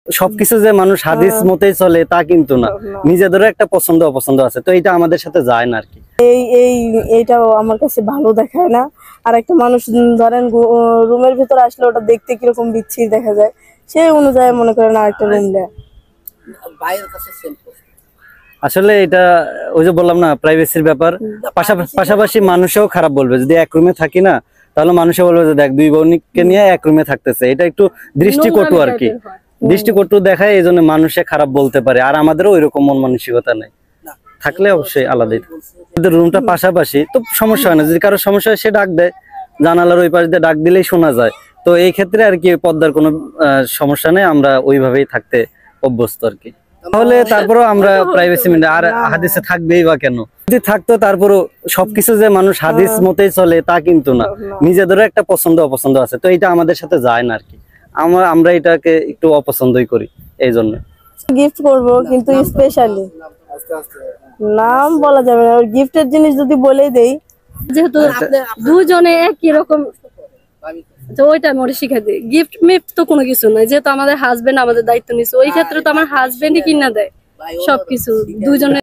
সবকিছু যে মানুষ হাদিস মতেই চলে তা কিন্তু না, নিজেদেরও একটা পছন্দ অপছন্দ আছে, তো এটা আমাদের সাথে যায় না আর কি। এইটাও আমার কাছে ভালো দেখায় না। আর একটা মানুষ ধরেন রুমের ভিতরে আসলে ওটা দেখতে কিরকম বিচ্ছিরি দেখা যায়, সেই অনুযায়ী মনে করেন আরেকটা রুম দেয়। আসলে এটা ওই যে বললাম না, প্রাইভেসির ব্যাপার। পাশাপাশি মানুষও খারাপ বলবে, যদি এক রুমে থাকি না তাহলে মানুষে বলবে যে দেখ দুই বোনকে নিয়ে এক রুমে থাকতেছে, এটা একটু দৃষ্টিকটু আর কি, দৃষ্টিকটু দেখায়, এই জন্য মানুষে খারাপ বলতে পারে। আর আমাদেরও ওইরকম মন মানসিকতা নেই, থাকলে অবশ্যই আলাদাই। রুমটা পাশাপাশি তো সমস্যা হয় না, যদি কারো সমস্যা হয় সে ডাক দেয়, জানালার ওই পাশ দিয়ে ডাক দিলেই শোনা যায়। তো এই ক্ষেত্রে আর কি পর্দার কোনো সমস্যা নেই, আমরা ওইভাবেই থাকতে অভ্যস্ত আর কি। তাহলে তারপরেও আমরা প্রাইভেসি মেনে, আর হাদিসে থাকবেই বা কেন, যদি থাকতো তারপরও সবকিছু যে মানুষ হাদিস মতেই চলে তা কিন্তু না, নিজেদেরও একটা পছন্দ অপছন্দ আছে, তো এটা আমাদের সাথে যায় না আর কি। আমরা এটাকে একটু অপছন্দই করি, এই জন্য। গিফট করব কিন্তু স্পেশালি নাম বলা যাবে না, গিফটের জিনিস যদি বলেই দেই, যেহেতু দুজনে একই রকম, তো ওইটা মোরে শিখা দিই। গিফট মিফট তো কোনো কিছু নয়, যেহেতু আমাদের হাজবেন্ড আমাদের দায়িত্ব নিচ্ছে, ওই ক্ষেত্রে তো আমার হাজবেন্ডই কিনা দেয় সবকিছু, দুজনে